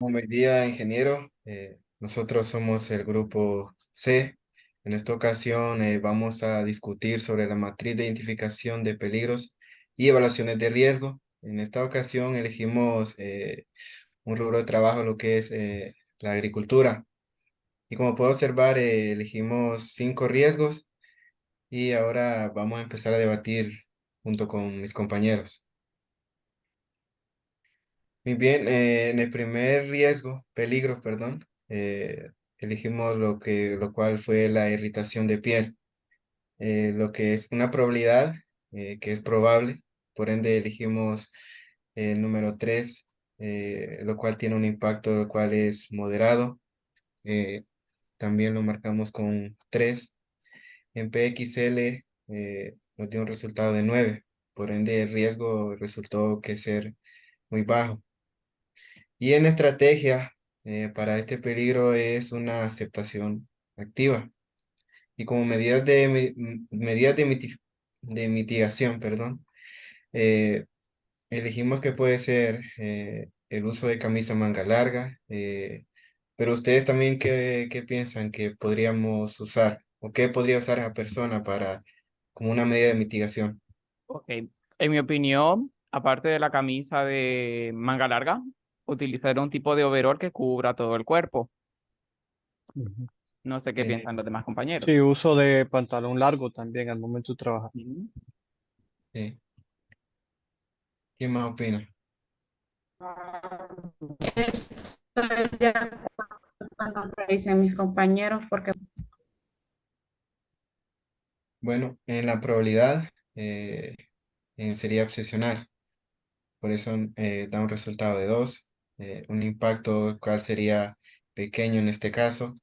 Buen día, ingeniero. Nosotros somos el grupo C. En esta ocasión vamos a discutir sobre la matriz de identificación de peligros y evaluaciones de riesgo. En esta ocasión elegimos un rubro de trabajo, lo que es la agricultura. Y como puedo observar, elegimos 5 riesgos y ahora vamos a empezar a debatir junto con mis compañeros. Muy bien, en el primer peligro, perdón, elegimos lo cual fue la irritación de piel, lo que es una probabilidad que es probable, por ende elegimos el número 3, lo cual tiene un impacto, lo cual es moderado, eh, también lo marcamos con 3. En PXL nos dio un resultado de 9, por ende el riesgo resultó que ser muy bajo. Y en estrategia, para este peligro es una aceptación activa. Y como medidas de mitigación, perdón, eh, elegimos que puede ser el uso de camisa manga larga, pero ustedes también, ¿qué piensan que podríamos usar? ¿O qué podría usar esa persona para, como una medida de mitigación? Ok, en mi opinión, aparte de la camisa de manga larga, utilizar un tipo de overol que cubra todo el cuerpo. Ujú. No sé qué Eh, piensan los demás compañeros. Sí, uso de pantalón largo también al momento de trabajar. Ujú. sí. ¿Quién más opina? Estoy de acuerdo con lo que dicen mis compañeros porque Bueno, en la probabilidad sería obsesional. Por eso da un resultado de 2. Un impacto, cual sería pequeño en este caso,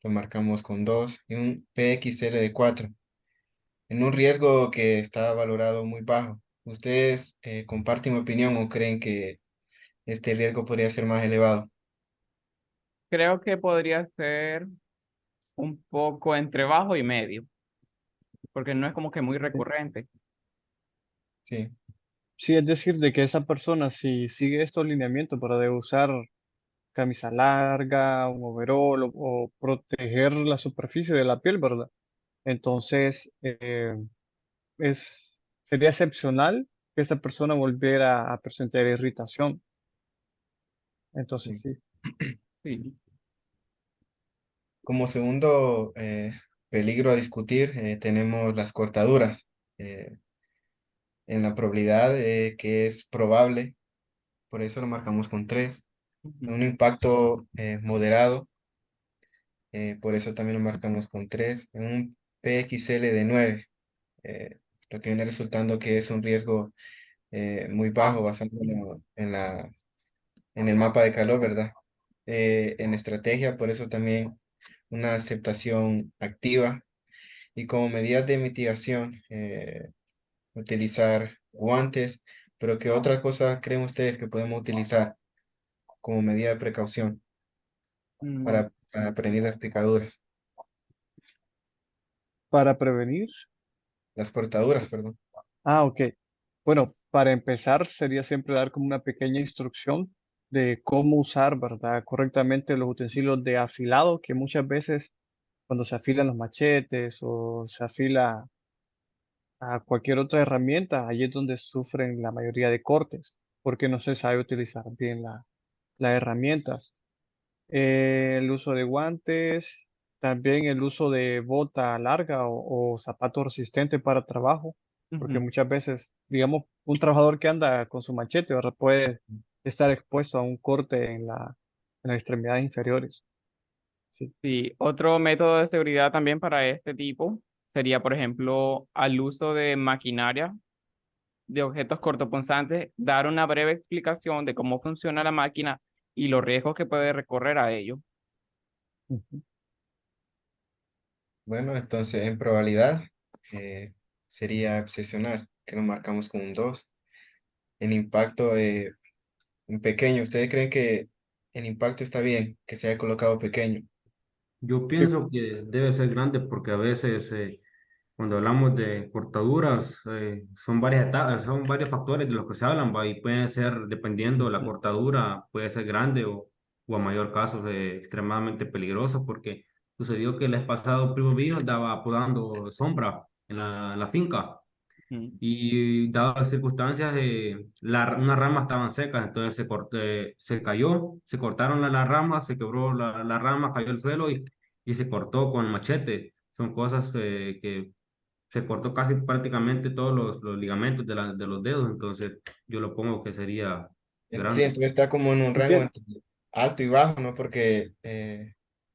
lo marcamos con 2. Y un PXL de 4. En un riesgo que está valorado muy bajo. ¿Ustedes comparten mi opinión o creen que este riesgo podría ser más elevado? Creo que podría ser un poco entre bajo y medio, porque no es como que muy recurrente. Sí, Sí, es decir, de que esa persona, si sigue estos lineamientos para de usar camisa larga, un overol o proteger la superficie de la piel, ¿verdad? Entonces, sería excepcional que esta persona volviera a presentar irritación. Entonces, sí. sí. Sí. Como segundo peligro a discutir, tenemos las cortaduras. Eh, en la probabilidad que es probable, por eso lo marcamos con 3. Ujú. Un impacto moderado, por eso también lo marcamos con 3. En un PXL de 9, lo que viene resultando que es un riesgo muy bajo basándolo en el mapa de calor, ¿verdad? En estrategia, por eso también una aceptación activa. Y como medidas de mitigación, utilizar guantes, pero ¿qué otra cosa creen ustedes que podemos utilizar como medida de precaución Mm, para prevenir las picaduras? Para prevenir. Las cortaduras, perdón. Ah, ok. Bueno, para empezar sería siempre dar como una pequeña instrucción de cómo usar, ¿verdad? Correctamente los utensilios de afilado, que muchas veces cuando se afilan los machetes o se afila a cualquier otra herramienta, ahí es donde sufren la mayoría de cortes, porque no se sabe utilizar bien la herramienta. El uso de guantes, también el uso de bota larga o zapato resistente para trabajo, porque ujú. muchas veces, digamos, un trabajador que anda con su machete, ¿verdad? Puede estar expuesto a un corte en las extremidades inferiores. Sí. Sí, otro método de seguridad también para este tipo sería, por ejemplo, al uso de maquinaria de objetos cortopunzantes, dar una breve explicación de cómo funciona la máquina y los riesgos que puede recorrer a ello. Ujú. Bueno, entonces en probabilidad eh, sería obsesional, que lo marcamos con un 2. En impacto, en pequeño, ¿ustedes creen que el impacto está bien, que se haya colocado pequeño? Yo Sí, pienso que debe ser grande porque a veces cuando hablamos de cortaduras, son varias etapas, son varios factores de los que se hablan, ¿va? Y pueden ser, dependiendo de la Ujú. cortadura, puede ser grande o a mayor caso extremadamente peligroso, porque sucedió que el mes pasado un primo mío andaba podando sombra en la finca Ujú. y dadas las circunstancias, unas ramas estaban secas, entonces se cayó, se cortaron las ramas, se quebró la rama, cayó al suelo y se cortó con machete. Son cosas que se cortó casi prácticamente todos los ligamentos de los dedos, entonces yo lo pongo que sería Sí, grande. entonces está como en un rango Entiendo. entre alto y bajo, ¿no? Porque,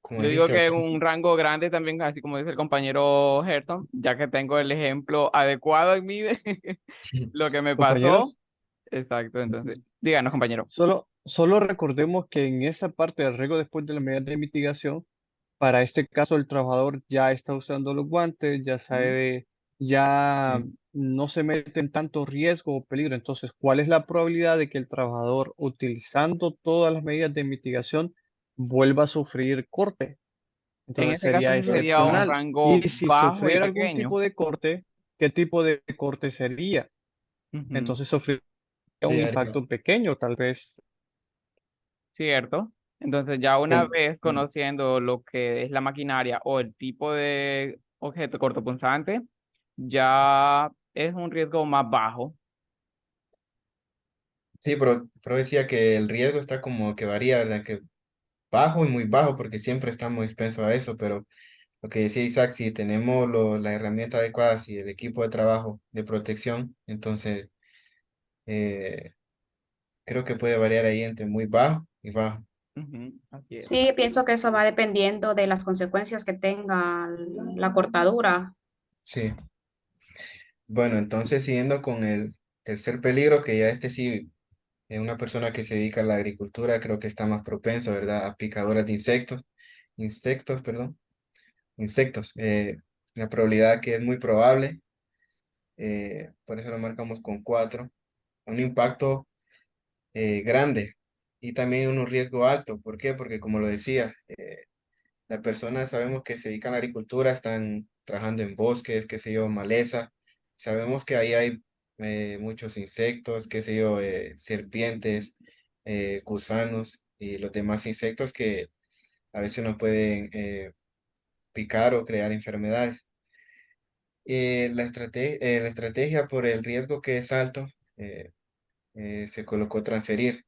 como Yo digo dijiste, que bastante. un rango grande también, así como dice el compañero Gerson, ya que tengo el ejemplo adecuado en mí de lo que me pasó. Compañeros, Exacto, entonces, díganos, compañero. solo recordemos que en esa parte del riesgo después de las medidas de mitigación, para este caso el trabajador ya está usando los guantes, ya Ujú. sabe, ya Sí. no se mete en tanto riesgo o peligro. Entonces, ¿cuál es la probabilidad de que el trabajador, utilizando todas las medidas de mitigación, vuelva a sufrir corte? En Entonces este caso sería sí sería un excepcional. rango Y si bajo y sufriera algún pequeño. tipo de corte, ¿qué tipo de corte sería? Ujú. Entonces sufriría Sí, un haría. impacto pequeño, tal vez. ¿Cierto? Entonces ya una el- vez conociendo lo que es la maquinaria o el tipo de objeto cortopunzante, ya es un riesgo más bajo. sí, pero decía que el riesgo está como que varía, ¿verdad? Que bajo y muy bajo, porque siempre estamos expensos a eso, pero lo que decía Isaac, si tenemos la herramienta adecuada y el equipo de trabajo de protección, entonces eh, creo que puede variar ahí entre muy bajo y bajo. Ujú, así es. Sí, pienso que eso va dependiendo de las consecuencias que tenga la cortadura. Sí. Bueno, entonces siguiendo con el tercer peligro, que ya este sí, una persona que se dedica a la agricultura creo que está más propenso, ¿verdad? A picaduras de insectos, perdón, insectos. La probabilidad que es muy probable, por eso lo marcamos con 4, un impacto grande y también un riesgo alto. ¿Por qué? Porque como lo decía, las personas sabemos que se dedican a la agricultura, están trabajando en bosques, qué sé yo, maleza. Sabemos que ahí hay muchos insectos, qué sé yo, serpientes, gusanos y los demás insectos que a veces nos pueden picar o crear enfermedades. La estrategia por el riesgo que es alto eh, se colocó transferir.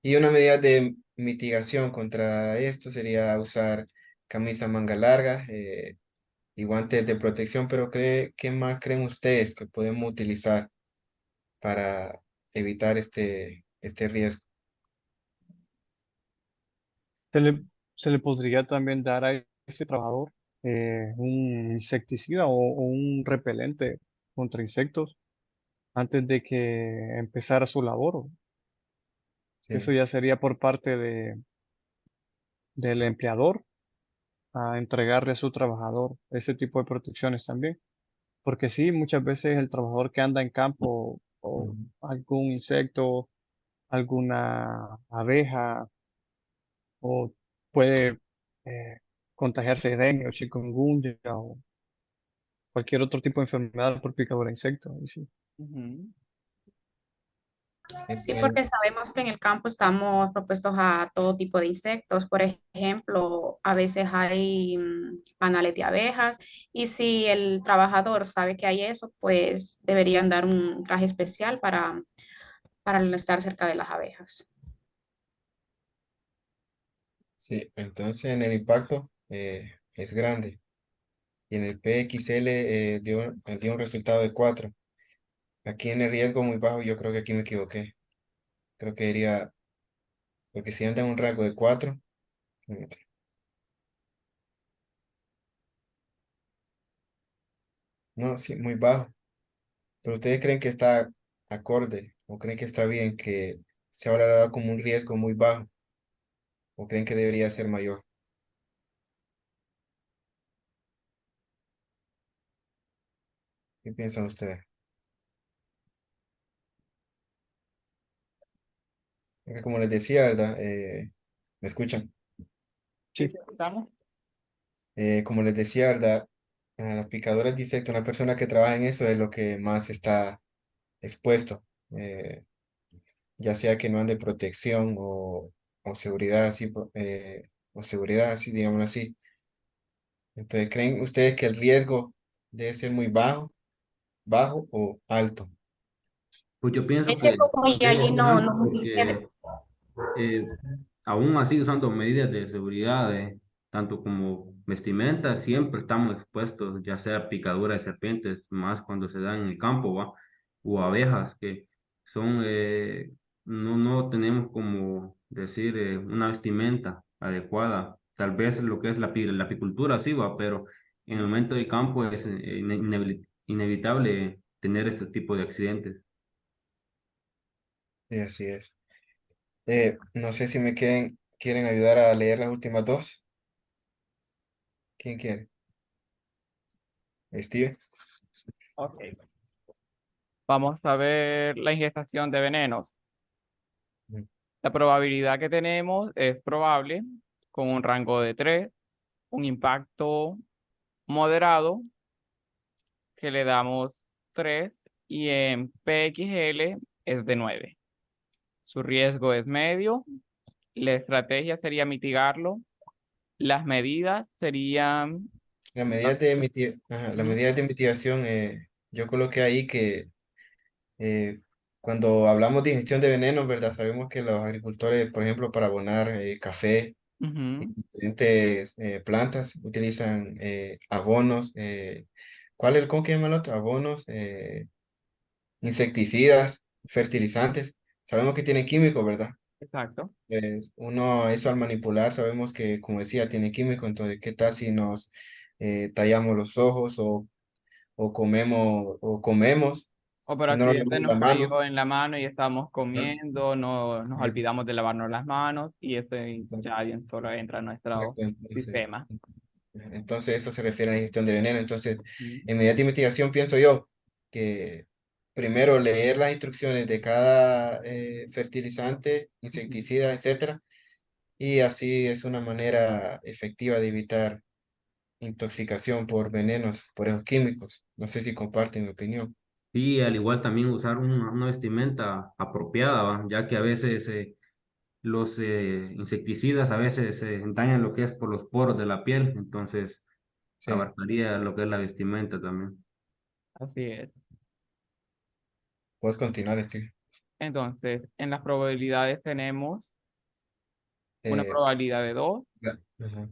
Y una medida de mitigación contra esto sería usar camisa manga larga, y guantes de protección, pero ¿qué más creen ustedes que podemos utilizar para evitar este riesgo? Se le, se le podría también dar a ese trabajador un insecticida o un repelente contra insectos antes de que empezara su labor. Eso Sí, ya sería por parte del empleador a entregarle a su trabajador ese tipo de protecciones también. Porque sí, muchas veces el trabajador que anda en campo o ujú, algún insecto, alguna abeja o puede eh, contagiarse de dengue o chikungunya o cualquier otro tipo de enfermedad por picadura de insectos. Y sí. Ujú. es, Sí, porque sabemos que en el campo estamos propuestos a todo tipo de insectos. Por ejemplo, a veces hay panales de abejas y si el trabajador sabe que hay eso, pues deberían dar un traje especial para no estar cerca de las abejas. sí, entonces en el impacto es grande y en el PXL dio un resultado de 4. Aquí en el riesgo muy bajo yo creo que aquí me equivoqué. Creo que diría, porque si anda en un rango de 4, no, sí, muy bajo. ¿Pero ustedes creen que está acorde o creen que está bien que sea valorado como un riesgo muy bajo o creen que debería ser mayor? ¿Qué piensan ustedes? Porque como les decía, ¿verdad? ¿Me escuchan? Sí, Sí, sí, estamos. Como les decía, ¿verdad? las picaduras de insectos, una persona que trabaja en eso es lo que más está expuesto, eh, ya sea que no ande protección o seguridad así, o seguridad así, digámoslo así. Entonces, ¿creen ustedes que el riesgo debe ser muy bajo o alto? Pues yo pienso Es que que como ya debe allí ser no, alto no dice, porque eh, aún así usando medidas de seguridad, tanto como vestimenta, siempre estamos expuestos, ya sea picadura de serpientes, más cuando se da en el campo, ¿va? O abejas que son, no tenemos como decir una vestimenta adecuada. Tal vez lo que es la apicultura, sí, va, pero en el momento del campo es inevitable tener este tipo de accidentes. Sí, así es. No sé si quieren ayudar a leer las últimas dos. ¿Quién quiere? Steve. Ok. Vamos a ver la ingestación de venenos. Mm. La probabilidad que tenemos es probable con un rango de 3, un impacto moderado que le damos 3 y en PXL es de 9. Su riesgo es medio. La estrategia sería mitigarlo. Las medidas serían... Las Ujú, medidas de mitigación, yo coloqué ahí que cuando hablamos de ingestión de venenos, ¿verdad? Sabemos que los agricultores, por ejemplo, para abonar café y ujú, diferentes plantas, utilizan abonos. ¿Cómo que llama el otro? Abonos, insecticidas, fertilizantes. Sabemos que tiene químicos, ¿verdad? exacto. Pues uno, eso al manipular, sabemos que, como decía, tiene químico. Entonces, ¿qué tal si nos tallamos los ojos o comemos O por y no nos accidente lavamos nos las cayó manos? en la mano y estamos ¿No? comiendo, no nos Ex- olvidamos de lavarnos las manos y ese Exacto, ya bien solo entra en nuestro exacto. sistema. Entonces, eso se refiere a ingestión de veneno. Entonces, Mm, en medidas de investigación pienso yo que primero leer las instrucciones de cada fertilizante, ujú. insecticida, etcétera, y así es una manera efectiva de evitar intoxicación por venenos, por esos químicos. No sé si comparten mi opinión. Y al igual también usar una vestimenta apropiada, ¿va? Ya que a veces los insecticidas a veces dañan lo que es por los poros de la piel, entonces Sí, abarcaría lo que es la vestimenta también. Así es. puedes continuar, Steve. Entonces, en las probabilidades tenemos una Eh, probabilidad de 2. ajá.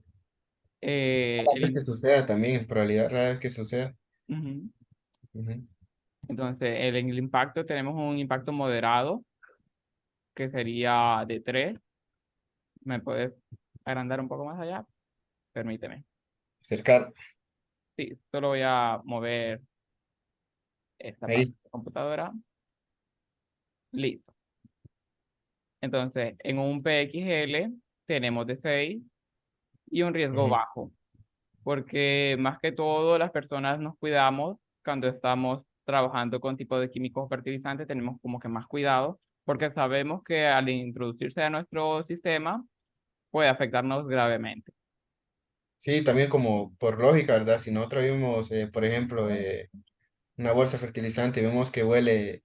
Eh, Rara vez que el, suceda también, en probabilidad rara vez que suceda. ujú. Ujú. Entonces, en el impacto tenemos un impacto moderado que sería de 3. ¿Me puedes agrandar un poco más allá? Permíteme. Acercar Sí, solo voy a mover esta parte ahí. de la computadora. Listo. Entonces, en un PXL tenemos de 6 y un riesgo Ujú. bajo, porque más que todo las personas nos cuidamos cuando estamos trabajando con tipo de químicos fertilizantes, tenemos como que más cuidado, porque sabemos que al introducirse a nuestro sistema puede afectarnos gravemente. Sí, también como por lógica, ¿verdad? Si nosotros vimos, por ejemplo, una bolsa fertilizante, vemos que huele,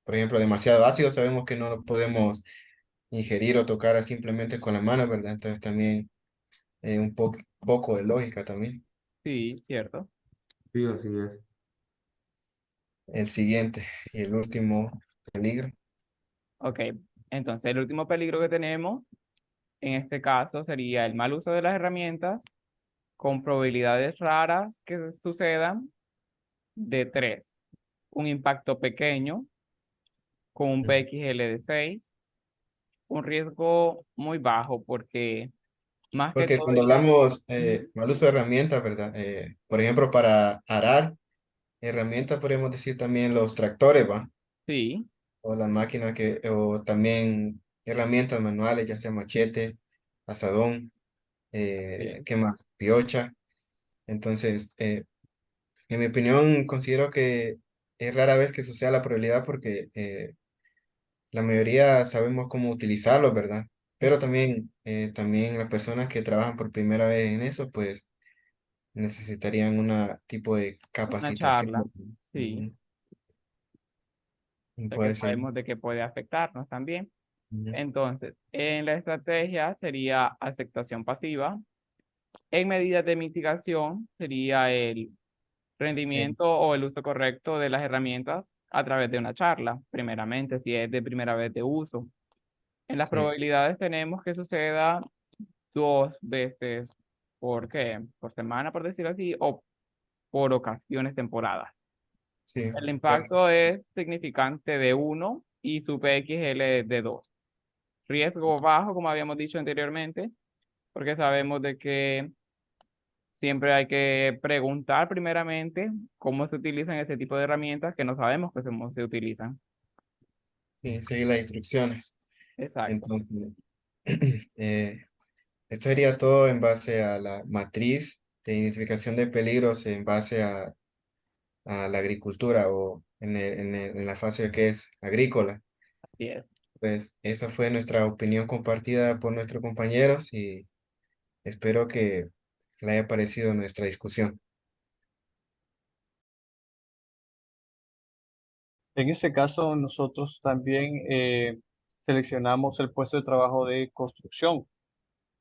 por ejemplo, demasiado ácido, sabemos que no lo podemos ingerir o tocar simplemente con la mano, ¿verdad? Entonces también un poco de lógica también. Sí, cierto. Sí, así es. El siguiente y el último peligro. Ok, entonces el último peligro que tenemos en este caso sería el mal uso de las herramientas con probabilidades raras que sucedan de 3. Un impacto pequeño con un PXL de 6. Un riesgo muy bajo porque más que Porque todo... cuando hablamos Ujú. mal uso de herramientas, ¿verdad? Por ejemplo, para arar, herramientas podríamos decir también los tractores, ¿va? Sí, O las máquinas o también herramientas manuales, ya sea machete, asadón, sí, ¿qué más? Piocha. Entonces, en mi opinión, considero que es rara vez que suceda la probabilidad porque la mayoría sabemos cómo utilizarlos, ¿verdad? Pero también las personas que trabajan por primera vez en eso, pues necesitarían una tipo de Una capacitación. charla, sí, Ujú. ya que Puede ser. sabemos de que puede afectarnos también. Ujú. Entonces, en la estrategia sería aceptación pasiva. En medidas de mitigación sería el Eh, rendimiento o el uso correcto de las herramientas a través de una charla, primeramente, si es de primera vez de uso. En las sí, probabilidades tenemos que suceda 2 veces por semana, por decirlo así, o por ocasiones, temporadas. sí. El Bueno, impacto es significante de 1 y su PXL es de 2. Riesgo bajo, como habíamos dicho anteriormente, porque sabemos de que siempre hay que preguntar primeramente cómo se utilizan ese tipo de herramientas que no sabemos cómo se utilizan. sí, seguir las instrucciones. Exacto. Entonces, eh, esto sería todo en base a la matriz de identificación de peligros en base a la agricultura o en la fase que es agrícola. Así es. Pues esa fue nuestra opinión compartida por nuestros compañeros y espero que le haya parecido nuestra discusión. En este caso, nosotros también seleccionamos el puesto de trabajo de construcción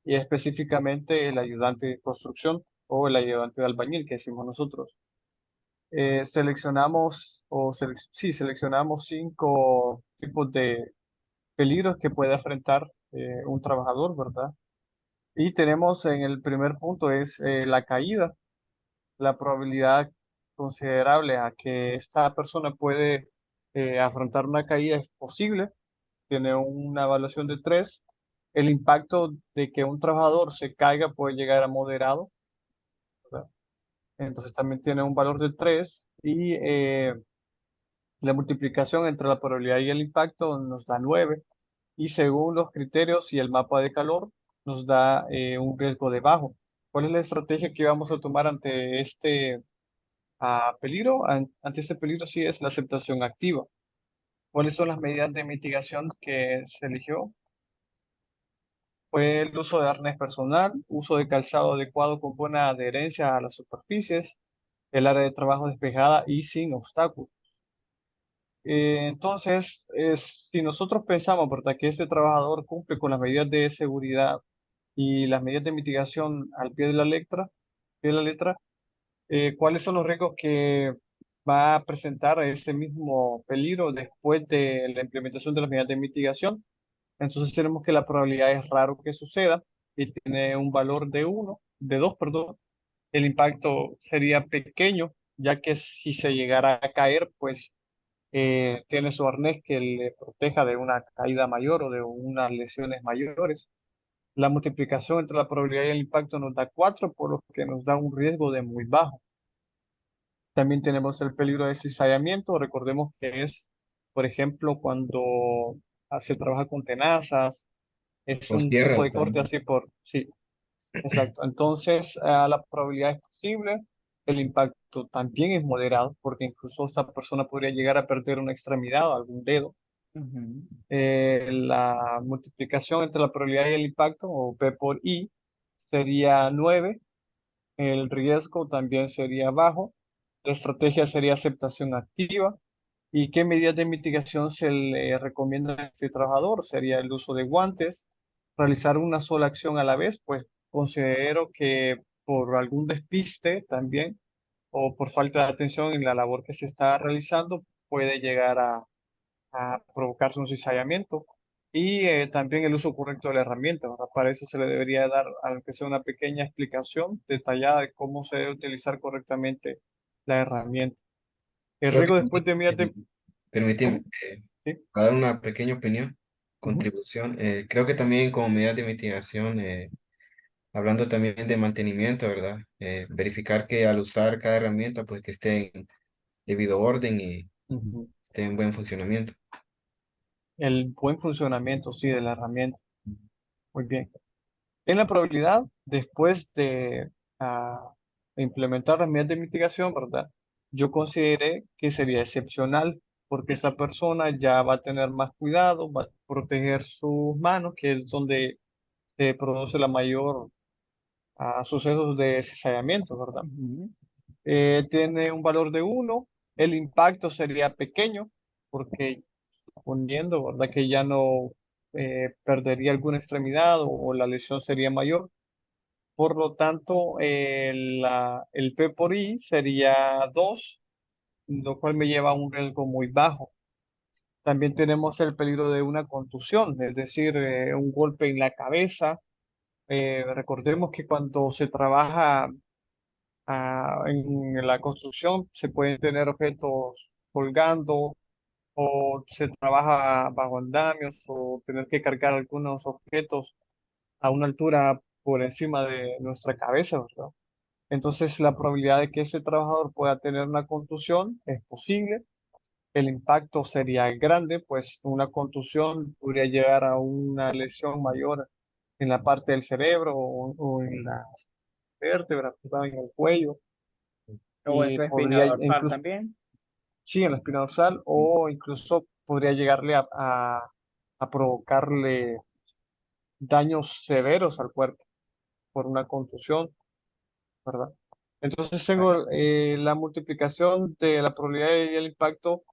y específicamente el ayudante de construcción o el ayudante de albañil que decimos nosotros. Seleccionamos 5 tipos de peligros que puede enfrentar un trabajador, ¿verdad? Y tenemos en el primer punto es la caída, la probabilidad considerable a que esta persona puede afrontar una caída es posible, tiene una evaluación de 3. El impacto de que un trabajador se caiga puede llegar a moderado, ¿verdad? Entonces también tiene un valor de 3 y la multiplicación entre la probabilidad y el impacto nos da 9 y según los criterios y el mapa de calor nos da un riesgo de bajo. ¿Cuál es la estrategia que vamos a tomar ante este peligro? Ante este peligro sí es la aceptación activa. ¿Cuáles son las medidas de mitigación que se eligió? Fue el uso de arnés personal, uso de calzado adecuado con buena adherencia a las superficies, el área de trabajo despejada y sin obstáculos. Entonces, si nosotros pensamos, ¿verdad?, que este trabajador cumple con las medidas de seguridad y las medidas de mitigación al pie de la letra, ¿cuáles son los riesgos que va a presentar ese mismo peligro después de la implementación de las medidas de mitigación? Entonces tenemos que la probabilidad es raro que suceda y tiene un valor de 2, perdón. El impacto sería pequeño, ya que si se llegara a caer, pues tiene su arnés que le proteja de una caída mayor o de unas lesiones mayores. La multiplicación entre la probabilidad y el impacto nos da 4, por lo que nos da un riesgo de muy bajo. También tenemos el peligro de cizallamiento. Recordemos que es, por ejemplo, cuando se trabaja con tenazas, es Con un tipo tierras de corte también. así sí, exacto. Entonces, la probabilidad es posible, el impacto también es moderado, porque incluso esta persona podría llegar a perder una extremidad o algún dedo. Ujú. La multiplicación entre la probabilidad y el impacto, o P por I, sería 9. El riesgo también sería bajo. La estrategia sería aceptación activa. ¿Y qué medidas de mitigación se le recomienda a este trabajador? Sería el uso de guantes, realizar una sola acción a la vez, pues considero que por algún despiste también o por falta de atención en la labor que se está realizando puede llegar a provocarse un cizallamiento. Y también el uso correcto de la herramienta, ¿verdad? Para eso se le debería dar, aunque sea una pequeña explicación detallada de cómo se debe utilizar correctamente la herramienta. El Creo que riesgo después también, de medidas de... permíteme, ¿Cómo? Sí. para dar una pequeña opinión, Ujú. contribución. Creo que también como medidas de mitigación, hablando también de mantenimiento, ¿verdad? Verificar que al usar cada herramienta, pues que esté en debido orden y Ujú. esté en buen funcionamiento. El buen funcionamiento, sí, de la herramienta. Muy bien. En la probabilidad, después de implementar las medidas de mitigación, ¿verdad? Yo consideré que sería excepcional porque esa persona ya va a tener más cuidado, va a proteger sus manos, que es donde se produce la mayor a sucesos de cizallamiento, ¿verdad? Ujú. Tiene un valor de 1, el impacto sería pequeño, porque suponiendo, ¿verdad? Que ya no perdería alguna extremidad o la lesión sería mayor. Por lo tanto, el P por I sería 2, lo cual me lleva a un riesgo muy bajo. También tenemos el peligro de una contusión, es decir, un golpe en la cabeza. Recordemos que cuando se trabaja en la construcción se pueden tener objetos colgando o se trabaja bajo andamios o tener que cargar algunos objetos a una altura por encima de nuestra cabeza, ¿verdad? Entonces la probabilidad de que ese trabajador pueda tener una contusión es posible. El impacto sería grande, pues una contusión podría llegar a una lesión mayor en la parte del cerebro o en las vértebras, ¿verdad? En el cuello, O en y su espina podría dorsal incluso, también. sí, en la espina dorsal, o incluso podría llegarle a provocarle daños severos al cuerpo por una contusión, ¿verdad? Entonces tengo la multiplicación de la probabilidad y el impacto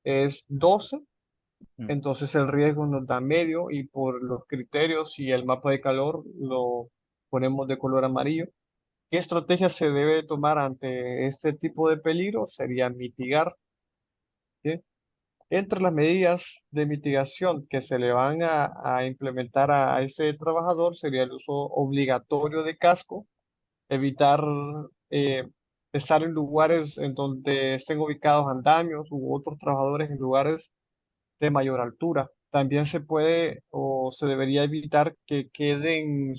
es 12. Ujú. Entonces el riesgo nos da medio y por los criterios y el mapa de calor lo ponemos de color amarillo. ¿Qué estrategia se debe tomar ante este tipo de peligro? Sería mitigar, ¿sí? Entre las medidas de mitigación que se le van a implementar a este trabajador sería el uso obligatorio de casco, evitar eh, estar en lugares en donde estén ubicados andamios u otros trabajadores en lugares de mayor altura. También se puede o se debería evitar que queden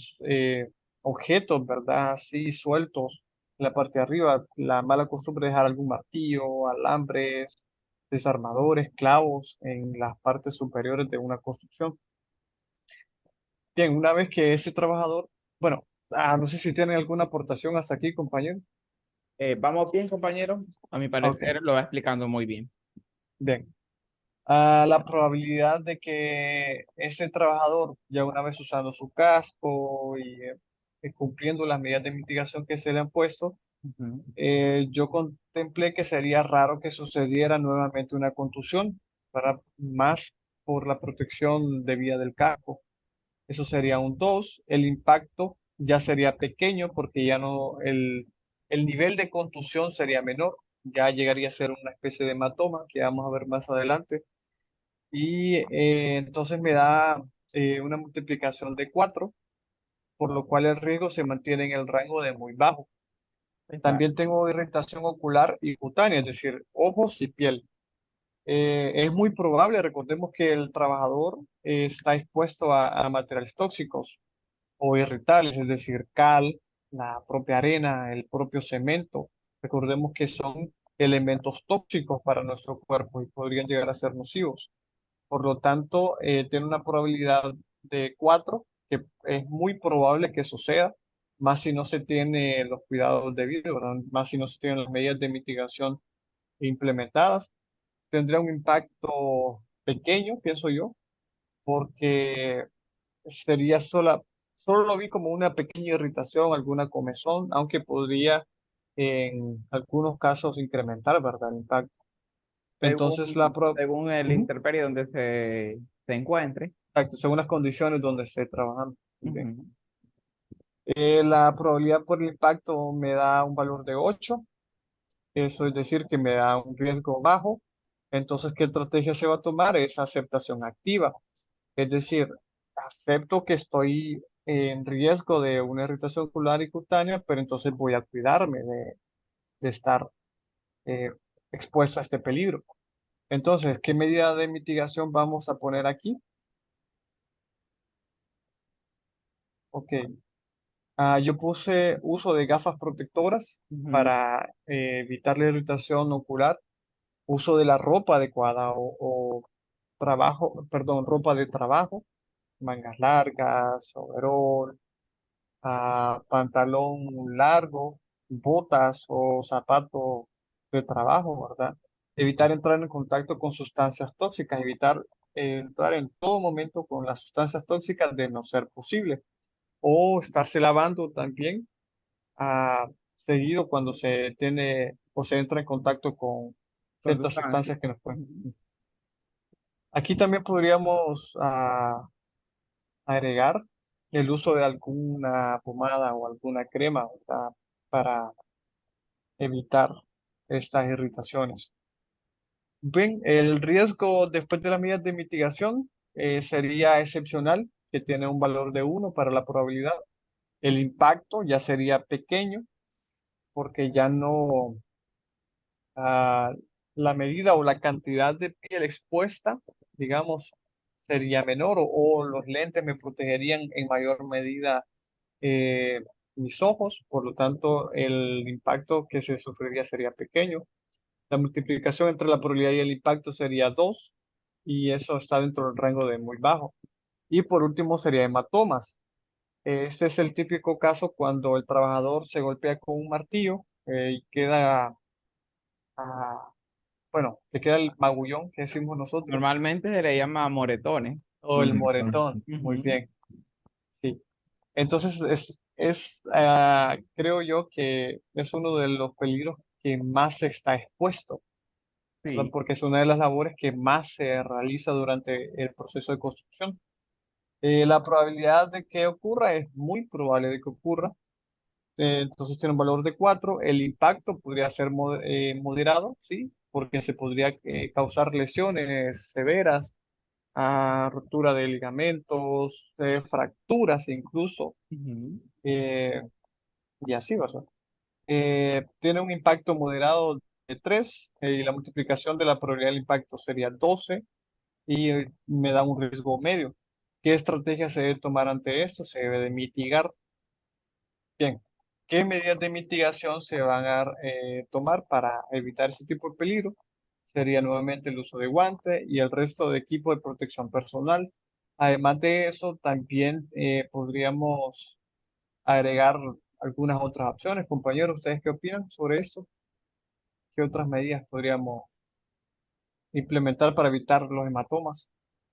objetos, ¿verdad? Así sueltos en la parte de arriba. La mala costumbre es dejar algún martillo, alambres, desarmadores, clavos en las partes superiores de una construcción. Bien, una vez que ese trabajador, bueno, no sé si tienen alguna aportación hasta aquí, compañero. ¿Vamos bien, compañero? A mi Ok, parecer lo va explicando muy bien. bien. La probabilidad de que ese trabajador, ya una vez usando su casco y cumpliendo las medidas de mitigación que se le han puesto, Ujú. yo contemplé que sería raro que sucediera nuevamente una contusión, para más por la protección debida del casco. Eso sería un 2. El impacto ya sería pequeño porque ya no, el nivel de contusión sería menor, ya llegaría a ser una especie de hematoma que vamos a ver más adelante y entonces me da una multiplicación de 4, por lo cual el riesgo se mantiene en el rango de muy bajo. Exacto. También tengo irritación ocular y cutánea, es decir, ojos y piel. Es muy probable, recordemos que el trabajador está expuesto a materiales tóxicos o irritables, es decir, cal, la propia arena, el propio cemento. Recordemos que son elementos tóxicos para nuestro cuerpo y podrían llegar a ser nocivos. Por lo tanto, tiene una probabilidad de 4, que es muy probable que suceda, más si no se tiene los cuidados debidos, ¿verdad? Más si no se tienen las medidas de mitigación implementadas. Tendría un impacto pequeño, pienso yo, porque sería solo lo vi como una pequeña irritación, alguna comezón, aunque podría en algunos casos incrementar, ¿verdad? El impacto. Entonces, Según el Ujú. intemperie donde se encuentre. Exacto, según las condiciones donde esté trabajando. Muy bien. Ujú. La probabilidad por el impacto me da un valor de 8, eso es decir, que me da un riesgo bajo. Entonces, ¿qué estrategia se va a tomar? Es aceptación activa. Es decir, acepto que estoy en riesgo de una irritación ocular y cutánea, pero entonces voy a cuidarme de estar eh, expuesto a este peligro. Entonces, ¿qué medida de mitigación vamos a poner aquí? Ok. Yo puse uso de gafas protectoras Ujú. para evitar la irritación ocular, uso de la ropa adecuada o trabajo, perdón, ropa de trabajo, mangas largas, overol, pantalón largo, botas o zapatos de trabajo, ¿verdad? Evitar entrar en contacto con sustancias tóxicas, evitar entrar en todo momento con las sustancias tóxicas de no ser posible. o estarse lavando también seguido cuando se tiene o se entra en contacto con Con ciertas sustancias. sustancias que nos pueden. Ujú. Aquí también podríamos agregar el uso de alguna pomada o alguna crema, ¿verdad? Para evitar estas irritaciones. Bien, el riesgo después de las medidas de mitigación sería excepcional, que tiene un valor de 1 para la probabilidad. El impacto ya sería pequeño porque ya no, ah, la medida o la cantidad de piel expuesta, digamos, sería menor o los lentes me protegerían en mayor medida eh, mis ojos, por lo tanto el impacto que se sufriría sería pequeño. La multiplicación entre la probabilidad y el impacto sería 2 y eso está dentro del rango de muy bajo. Y por último sería hematomas. Este es el típico caso cuando el trabajador se golpea con un martillo y queda, ah, bueno, le queda el magullón que decimos nosotros, Normalmente se le llama moretones. o el moretón. Muy Ujú. bien, sí. Entonces creo yo que es uno de los peligros que más se está expuesto, ¿verdad? Sí. Porque es una de las labores que más se realiza durante el proceso de construcción. La probabilidad de que ocurra es muy probable de que ocurra. Entonces tiene un valor de 4. El impacto podría ser moderado, ¿sí? Porque se podría causar lesiones severas, rotura de ligamentos, fracturas incluso, Ujú. eh, y así, ¿verdad? Tiene un impacto moderado de 3 y la multiplicación de la probabilidad del impacto sería 12 y me da un riesgo medio. ¿Qué estrategia se debe tomar ante esto? Se debe de mitigar. Bien, ¿qué medidas de mitigación se van a tomar para evitar ese tipo de peligro? Sería nuevamente el uso de guante y el resto de equipo de protección personal. Además de eso, también podríamos agregar algunas otras opciones. Compañeros, ¿ustedes qué opinan sobre esto? ¿Qué otras medidas podríamos implementar para evitar los hematomas?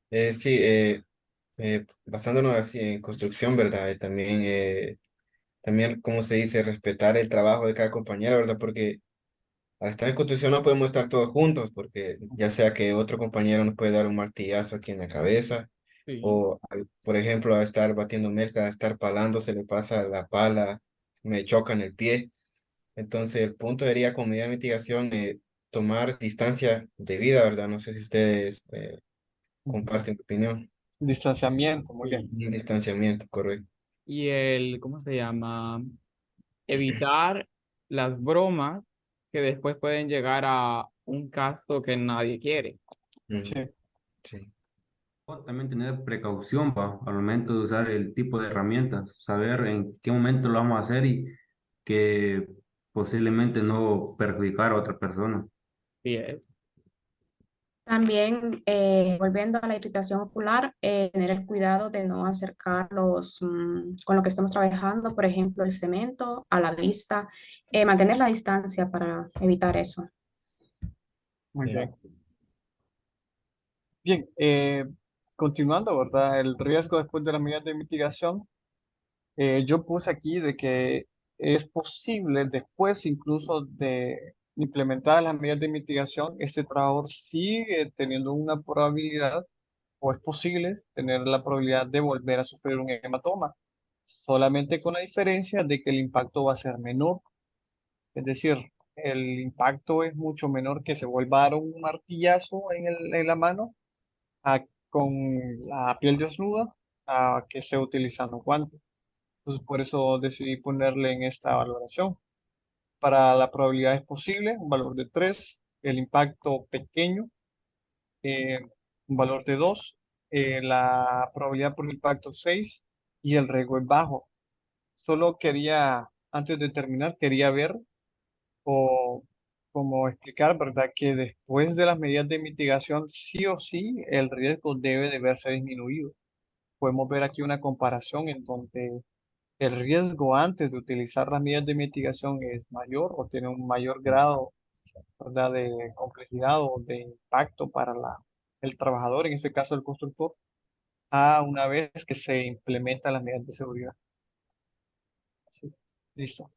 Sí, basándonos así en construcción, ¿verdad? También, como se dice, respetar el trabajo de cada compañero, ¿verdad? Porque al estar en construcción no podemos estar todos juntos, porque ya sea que otro compañero nos puede dar un martillazo aquí en la cabeza, Sí. o, por ejemplo, a estar batiendo melca, a estar palando, se le pasa la pala, me choca en el pie. Entonces, el punto sería, con medida de mitigación, tomar distancia de vida, ¿verdad? No sé si ustedes Ujú. comparten mi opinión. Distanciamiento, muy bien. Sí. Un distanciamiento, correcto. Y el, ¿cómo se llama? Evitar las bromas que después pueden llegar a un caso que nadie quiere. Sí, Mm, sí. También tener precaución al momento de usar el tipo de herramientas, saber en qué momento lo vamos a hacer y que posiblemente no perjudicar a otra persona. Sí es. También, volviendo a la irritación ocular, tener el cuidado de no acercarlos con lo que estamos trabajando, por ejemplo, el cemento a la vista, mantener la distancia para evitar eso. muy Sí. bien. Bien, continuando, ¿verdad? El riesgo después de las medidas de mitigación. Yo puse aquí de que es posible después incluso de implementar las medidas de mitigación, este trabajador sigue teniendo una probabilidad o es posible tener la probabilidad de volver a sufrir un hematoma, solamente con la diferencia de que el impacto va a ser menor. Es decir, el impacto es mucho menor que se vuelva a dar un martillazo en la mano con la piel desnuda a que esté utilizando guantes. Entonces, por eso decidí ponerle en esta valoración. Para la probabilidad es posible, un valor de 3, el impacto pequeño, eh, un valor de 2, la probabilidad por impacto 6 y el riesgo es bajo. Solo quería, antes de terminar, quería ver o como explicar, ¿verdad? Que después de las medidas de mitigación, sí o sí, el riesgo debe de verse disminuido. Podemos ver aquí una comparación en donde el riesgo antes de utilizar las medidas de mitigación es mayor o tiene un mayor grado, ¿verdad? De complejidad o de impacto para el trabajador, en este caso el constructor, a una vez que se implementan las medidas de seguridad. Listo.